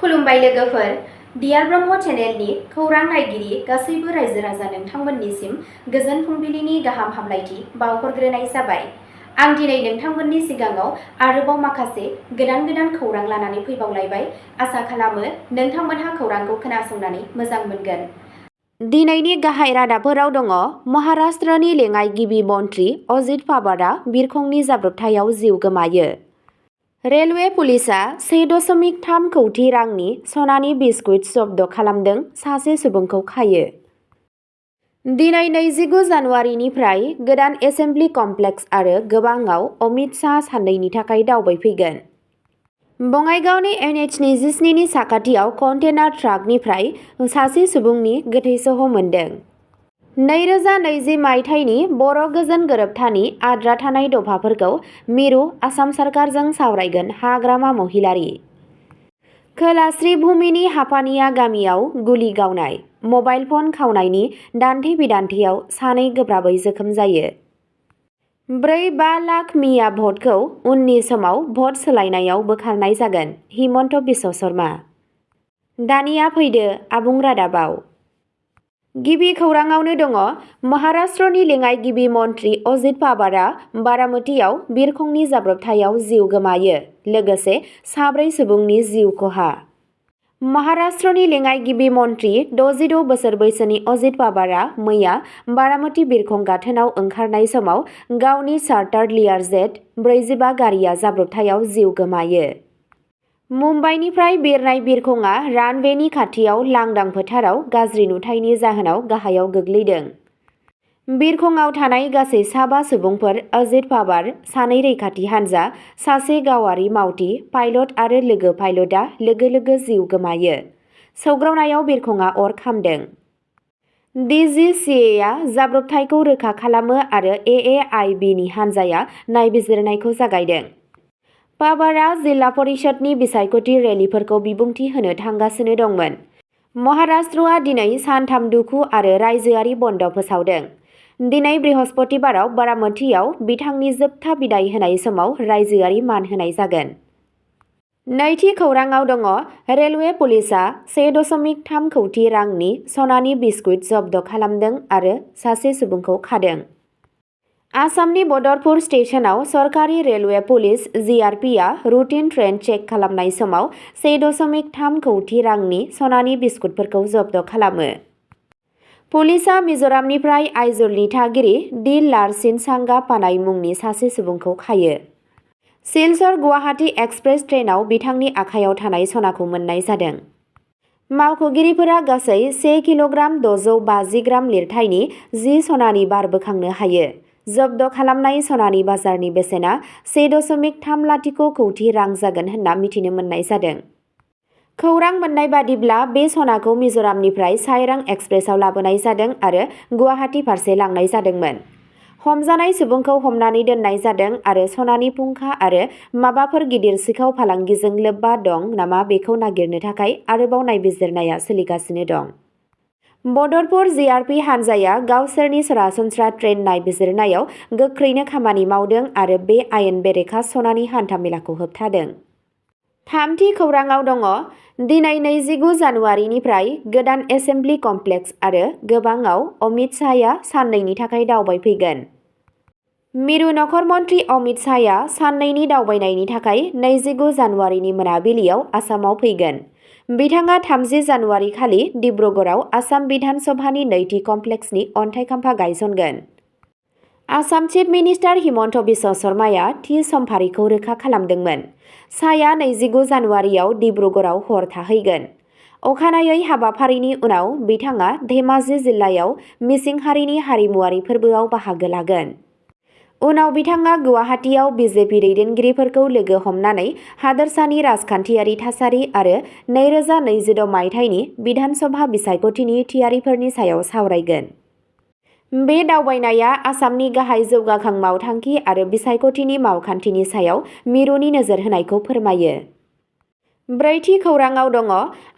खुलुमबाय लोगोफोर, डियार ब्रह्म चेनेलनि खौरां नायगिरि गासैबो रायजो राजा नोंथांमोननिसिम गोजोन फुंबिलिनि गाहाम हामलायथि बावहरग्रोनाय जाबाय। आं दिनै नोंथांमोननि सिगाङाव आरोबाव माखासे गोदान खौरां लानानै फैबावलायबाय। आसा खालामो नोंथांमोनहा खौरांखौ खोनासंनानै मोजां मोनगोन। दिनैनि गाहाय रादाबफोराव दङ। महाराष्ट्रनि लेङाइ मन्थ्रि अजित पावारआ बिरखंनि जाब्रबथायाव जिउ गोमायो। रेलवे पुलिसआ 1.3 कौटि रांनि सनानि बिस्कुट जब्द खालामदों, सासे सुबुंखौ खायो। दिनै 29 जानुवारिनिफ्राय गोदान एसेम्बलि कमप्लेक्स आरो गोबाङाव अमित शाह साननैनि थाखाय दावबायफैगोन। बङाइगावनि NH-27 नि साखाथियाव कन्टेनार ट्राकनिफ्राय सासे सुबुंनि गोथै सह मोन्दों। 2020 मायथाइनि बर' गोजोन गोरोबथानि आद्रा थानाय दफाफोरखौ मिरु आसाम सरकारजों सावरायगोन हाग्रामा महिलारि। खोला श्रीभूमिनि हापानिया गामियाव गुलि गावनाय, मबाइल फन खावनायनि दान्थे-बिदान्थेयाव सानै गोब्राबै जोखोम जायो। 4-5 लाख मिया भटखौ उननि समाव भट सोलायनायाव बोखारनाय जागोन, हिमन्त बिश्व शर्मा। दानिया फैदो आबुं रादाबाव। गिबि खौराङावनो दङ। महाराष्ट्रनि लेङाइ मन्थ्रि अजित पावारआ बारामतीयाव बिरखंनि जाब्रबथायाव जिउ गोमायो, लोगोसे 4 सुबुंनि जिउ खहा। महाराष्ट्रनि लेङाइ मन्थ्रि 66 बोसोर बैसोनि अजित पावारआ मैया बारामती बिरखं गाथोनाव ओंखारनाय समाव गावनि चार्टार्ड लियारजेट 45 गारिआ जाब्रबथायाव जिउ गोमायो। मुम्बाइनिफ्राय बिरनाय बिरखंआ रानवेनि खाथियाव लांदां फोथाराव गाज्रि नुथायनि जाहोनाव गाहायाव गोग्लैदों। बिरखंआव थानाय गासै 5 सुबुंफोर अजित पावार, 2 रैखाथि हानजा, 1 गावारि मावथि पाइलट आरो लोगो पाइलटआ लोगो जिउ गोमायो। सौग्रावनायाव बिरखंआ अर खामदों। DGCAआ जाब्रबथायखौ रोखा खालामो आरो AAIBनि हानजाया नायबिजिरनायखौ जागायदों। पावारआ जिल्ला परिषदनि बिसायख'थि रेलिफोरखौ बिबुंथि होनो थांगासिनो दंमोन। महाराष्ट्रआ दिनै सानथाम दुखु आरो रायजोआरि बन्द फोसावदों। दिनै बृहस्पतिबाराव बारामतीयाव बिथांनि जोबथा बिदाय होनाय समाव रायजोआरि मान होनाय जागोन। नैथि खौराङाव दङ। रेलवे पुलिसआ 1.3 कौटि रांनि सनानि बिस्कुट जब्द खालामदों आरो सासे सुबुंखौ खादों। आसामनि बदरपुर स्टेशनाव सरकारि रेलवे पुलिस GRPआ रुटिन ट्रेन चेक खालामनाय समाव 1.3 कौटि रांनि सनानि बिस्कुटफोरखौ जब्द खालामो। पुलिसआ मिज'रामनिफ्राय आइजलनि थागिरि दिल लारसिन सांगा पानाय मुंनि सासे सुबुंखौ खायो। सिलचर-गुवाहाटी एक्सप्रेस ट्रेनआव बिथांनि आखायाव थानाय सनाखौ मोन्नाय जादों। मावख'गिरिफोरा गासै 1 किल'ग्राम 650 ग्राम लिरथायनि 10 सनानि बार बोखांनो हायो। जब्द खालामनाय सनानि बाजारनि बेसेना 1.30 कौटि रां जागोन होनना मिथिनो मोननाय जादों। खौरां मोननाय बादिब्ला बे सनाखौ मिज'रामनिफ्राय साइरां एक्सप्रेसआव लाबोनाय जादों आरो गुवाहाटी फारसे लांनाय जादोंमोन। हमजानाय सुबुंखौ हमनानै दोननाय जादों आरो सनानि फुंखा आरो माबाफोर गिदिर सिखाव फालांगिजों लोब्बा दं नामा बेखौ नागिरनो थाखाय आरोबाव नायबिजिरनाया सोलिगासिनो दं। बदरपुर GRP हानजाया गावसोरनि सरासनस्रा ट्रेन नायबिजिरनायाव गोख्रैनो खामानि मावदों आरो बे आयेन बेरेखा सनानि हान्था-मेलाखौ होबथादों। थामथि खौराङाव दङ। दिनै 29 जानुवारिनिफ्राय गोदान एसेम्बलि कमप्लेक्स आरो गोबाङाव अमित शाहआ साननैनि थाखाय दावबायफैगोन। मिरु नखर मन्थ्रि अमित शाहआ साननैनि दावबायनायनि थाखाय 29 जानुवारिनि मोनाबिलियाव आसामाव फैगोन। बिथाङा 30 जानुवारि खालि डिब्रुगड़आव आसाम बिधान सभानि नैथि कमप्लेक्सनि अन्थाइ खाम्फा गायसनगोन। आसाम चिफ मिनिस्टार हिमन्त बिश्व शर्माया थि समफारिखौ रोखा खालामदोंमोन। शाहआ 29 जानुवारियाव डिब्रुगड़आव हर थाहैगोन। अखानायै हाबाफारिनि उनाव बिथाङा धेमाजि जिल्लायाव मिसिं हारिनि हारिमुआरि फोरबोआव बाहागो लागोन। उनाव बिथाङा गुवाहाटीआव BJP दैदेनगिरिफोरखौ लोगो हमनानै हादोरसानि राजखान्थियारि थासारि आरो 2026 मायथाइनि बिधान सभा बिसायख'थिनि थियारिफोरनि सायाव सावरायगोन। बे दावबायनाया आसामनि गाहाय जौगाखां मावथांखि आरो बिसायख'थिनि मावखान्थिनि सायाव मिरुनि नोजोर होनायखौ फोरमायो। ब्रैथि खौराङाव दङ।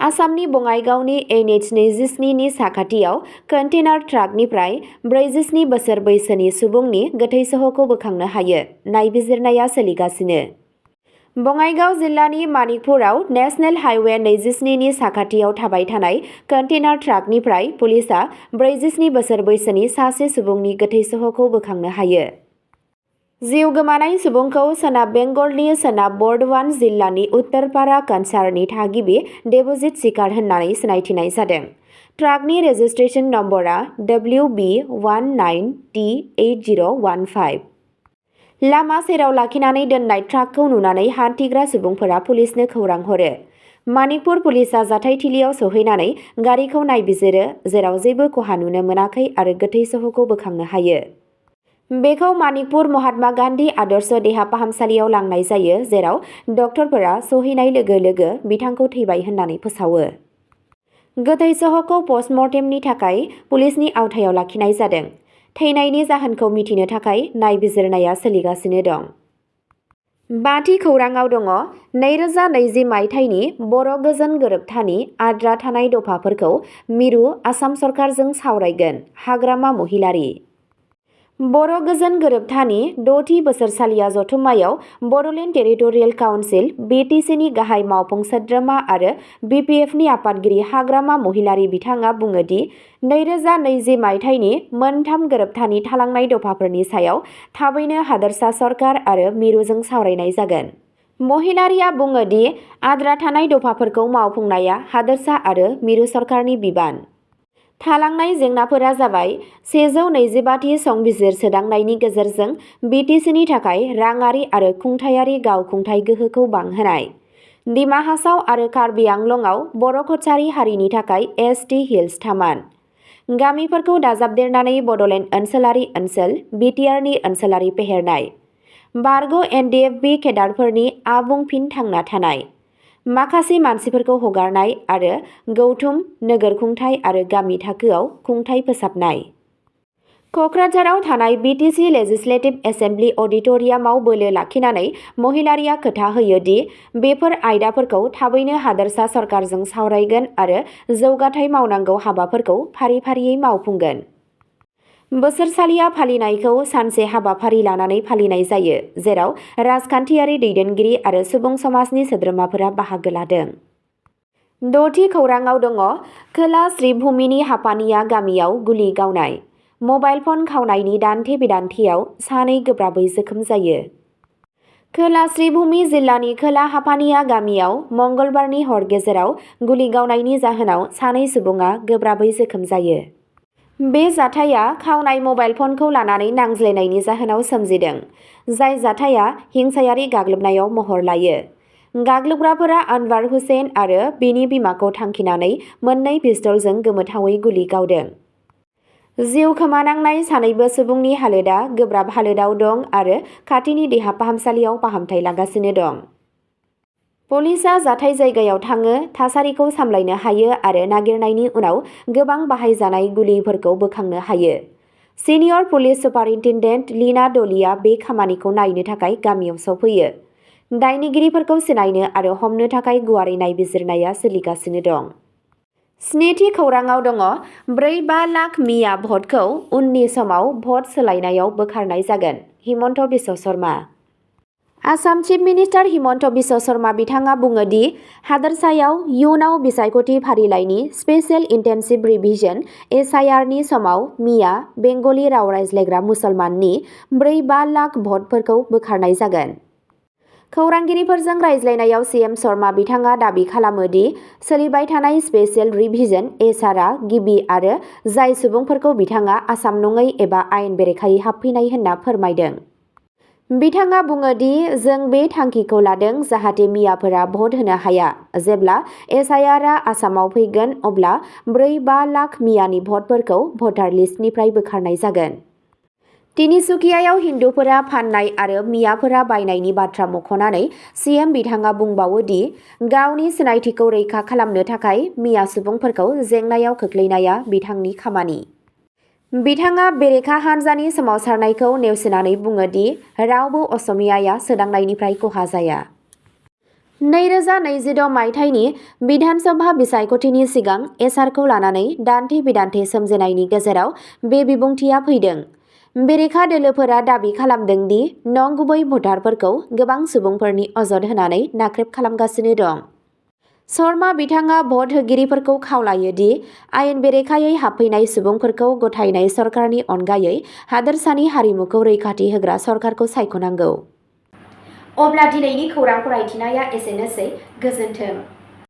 आसामनि बङाइगावनि NH-27 नि साखाथियाव कन्टेनार ट्राकनिफ्राय 47 बोसोर बैसोनि सुबुंनि गोथै सहखौ बोखांनो हायो। नायबिजिरनाया सोलिगासिनो। बङाइगाव जिल्लानि मानिकपुराव नेशनेल हाइवे 27नि साखाथियाव थाबाय थानाय कन्टेनार ट्राकनिफ्राय पुलिसआ 47 बोसोर बैसोनि सासे सुबुंनि गोथै सह'खौ बोखांनो हायो। जिउ गोमानाय सुबुंखौ सोनाब बेंगलनि सोनाब बर्धमान जिल्लानि उत्तरपारा कन्सारनि थागिबि देबजित सिकार होननानै सिनायथिनाय जादों। ट्राकनि रेजिस्ट्रेशन नम्बरा WB19T8015। लामा सेराव लाखिनानै दोननाय ट्राकखौ नुनानै हान्थिग्रा सुबुंफोरा पुलिसनो खौरां हरो। मानिकपुर पुलिसआ जाथायथिलियाव सौहैनानै गारिखौ नायबिजिरो, जेराव जेबो खहा नुनो मोनाखै आरो गोथै सह'खौ बोखांनो हायो। बेखौ मानिकपुर महात्मा गान्धी आदर्श देहा फाहामसालियाव लांनाय जायो, जेराव डक्टरफोरा सौहैनाय लोगो लोगो बिथांखौ थैबाय होननानै फोसावो। गोथै सह'खौ पस्टमर्टेमनि थाखाय पुलिसनि आवथायाव लाखिनाय जादों। थैनायनि जाहोनखौ मिथिनो थाखाय नायबिजिरनाया सोलिगासिनो दं। बाथि खौराङाव दङ। 2020 मायथाइनि बर' गोजोन गोरोबथानि आद्रा थानाय दफाफोरखौ मिरु आसाम सरकारजों सावरायगोन हाग्रामा महिलारि। बर' गोजोन गोरोबथानि 6थि बोसोरसालिया जथुम्मायाव बड'लेण्ड टेरिटरियेल काउन्सिल (BTC)नि गाहाय मावफुं सोद्रोमा आरो BPF नि आफादगिरि हाग्रामा महिलारि बिथाङा बुङो दि 2020 मायथाइनि मोनथाम गोरोबथानि थालांनाय दफाफोरनि सायाव थाबैनो हादोरसा सरकार आरो मिरुजों सावरायनाय जागोन। महिलारिया बुङो दि आद्रा थानाय दफाफोरखौ मावफुंनाया हादोरसा आरो मिरु सरकारनि बिबान। थालांनाय जेंनाफोरा जाबाय 125थि संबिजिर सोदांनायनि गेजेरजों BTC/नि थाखाय राङारि आरो खुंथायारि गावखुंथाय गोहोखौ बांहोनाय, दिमा हासाव आरो कार्बि आंलंआव बर' कछारी हारिनि थाखाय ST हिल्स थामान, गामिफोरखौ दाजाबदेरनानै बड'लेण्ड ओनसोलारि ओनसोल (BTR)नि ओनसोलारि फेहेरनाय, बारग' NDFB केडारफोरनि आबुं फिन थांना थानाय, माखासे मानसिफोरखौ हगारनाय आरो गौथुम, नोगोर खुंथाय आरो गामि थाखोआव खुंथाय फोसाबनाय। क'क्राझाराव थानाय BTC लेजिस्लेटिभ एसेमब्लि अडिट'रियामाव बोलो लाखिनानै महिलारिया खोथा होयो दि बेफोर आयदाफोरखौ थाबैनो हादोरसा सरकारजों सावरायगोन आरो जौगाथाय मावनांगौ हाबाफोरखौ फारि-फारियै मावफुंगोन। बोसोरसालिया फालिनायखौ सानसे हाबाफारि लानानै फालिनाय जायो, जेराव राजखान्थियारि दैदेनगिरि आरो सुबुं समाजनि सोद्रोमाफोरा बाहागो लादों। 6थि खौराङाव दङ। खोला श्रीभूमिनि हापानिया गामियाव गुलि गावनाय, मबाइल फन खावनायनि दान्थे-बिदान्थेयाव सानै गोब्राबै जोखोम जायो। खोला श्रीभूमि जिल्लानि खोला हापानिया गामियाव मंगलबारनि हर गेजेराव गुलि गावनायनि जाहोनाव सानै सुबुङा गोब्राबै जोखोम जायो। बे जाथाया खावनाय मबाइल फनखौ लानानै नांज्लायनायनि जाहोनाव सोमजिदों, जाय जाथाया हिंसायारि गाग्लोबनायाव महर लायो। गाग्लोबग्राफोरा आनवार हुसैन आरो बिनि बिमाखौ थांखिनानै मोननै पिस्तलजों गोमोथावै गुलि गावदों। जिउ खोमानांनाय सानैबो सुबुंनि हालोदा गोब्राब हालोदाव दं आरो खाथिनि देहा फाहामसालियाव फाहामथाय लागासिनो दं। पुलिसआ जाथाय जायगायाव थाङो, थासारिखौ सामलायनो हायो आरो नागिरनायनि उनाव गोबां बाहायजानाय गुलिफोरखौ बोखांनो हायो। सिनियर पुलिस सुपारिन्टेन्डेन्ट लीना डलीआ बे खामानिखौ नायनो थाखाय गामियाव सौफैयो। दायनिगिरिफोरखौ सिनायनो आरो हमनो थाखाय गुवारै नायबिजिरनाया सोलिगासिनो दं। 7थि खौराङाव दङ। 4-5 लाख मिया भटखौ उननि समाव भट सोलायनायाव बोखारनाय जागोन हिमन्त बिश्व शर्मा। आसाम चिफ मिनिस्टार हिमन्त बिश्व शर्मा बिथाङा बुङो दि हादोरसायाव इयुनाव बिसायख'थि फारिलाइनि स्पेशेल इन्टेन्सिभ रिभिजन (SIR)नि समाव मिया बेंगलि राव रायज्लायग्रा मुसलमाननि 4-5 लाख भटफोरखौ बोखारनाय जागोन। खौरांगिरिफोरजों रायज्लायनायाव CM शर्मा बिथाङा दाबि खालामो दि सोलिबाय थानाय स्पेशेल रिभिजन SR-आ गिबि आरो जाय सुबुंफोरखौ बिथाङा आसाम नङै एबा आयेन बेरेखायै हाबफैनाय होनना फोरमायदों। बिथाङा बुङो दि जों बे थांखिखौ लादों जाहाथे मियाफोरा भट होनो हाया। जेब्ला SIR-आ आसामाव फैगोन अब्ला 4-5 लाख मियानि भटफोरखौ भटार लिस्टनिफ्राय बोखारनाय जागोन। तिनिसुकियायाव हिन्दुफोरा फाननाय आरो मियाफोरा बायनायनि बाथ्रा मख'नानै CM बिथाङा बुंबावो दि गावनि सिनायथिखौ रैखा खालामनो थाखाय मिया सुबुंफोरखौ जेंनायाव खोख्लैनाया बिथांनि खामानि। बिथाङा बेरेखा हान्जानि सोमावसारनायखौ नेवसिनानै बुङो दि रावबो असमियाया सोदांनायनिफ्राय खहा जाया। 2026 मायथाइनि बिधानसभा बिसायख'थिनि सिगां SR-खौ लानानै दान्थे-बिदान्थे सोमजिनायनि गेजेराव बे बिबुंथिया फैदों। बेरेखा दोलोफोरा दाबि खालामदों दि नंगुबै भटारफोरखौ गोबां सुबुंफोरनि अजद होनानै नाख्रेब खालामगासिनो दं। शर्मा बिथाङा भट होगिरिफोरखौ खावलायो दि आयेन बेरेखायै हाबफैनाय सुबुंफोरखौ गथायनाय सरकारनि अनगायै हादोरसानि हारिमुखौ रैखाथि होग्रा सरकारखौ सायख'नांगौ। अब्ला दिनैनि खौरां फरायथिनाया एसेनोसै। गोजोन्थों।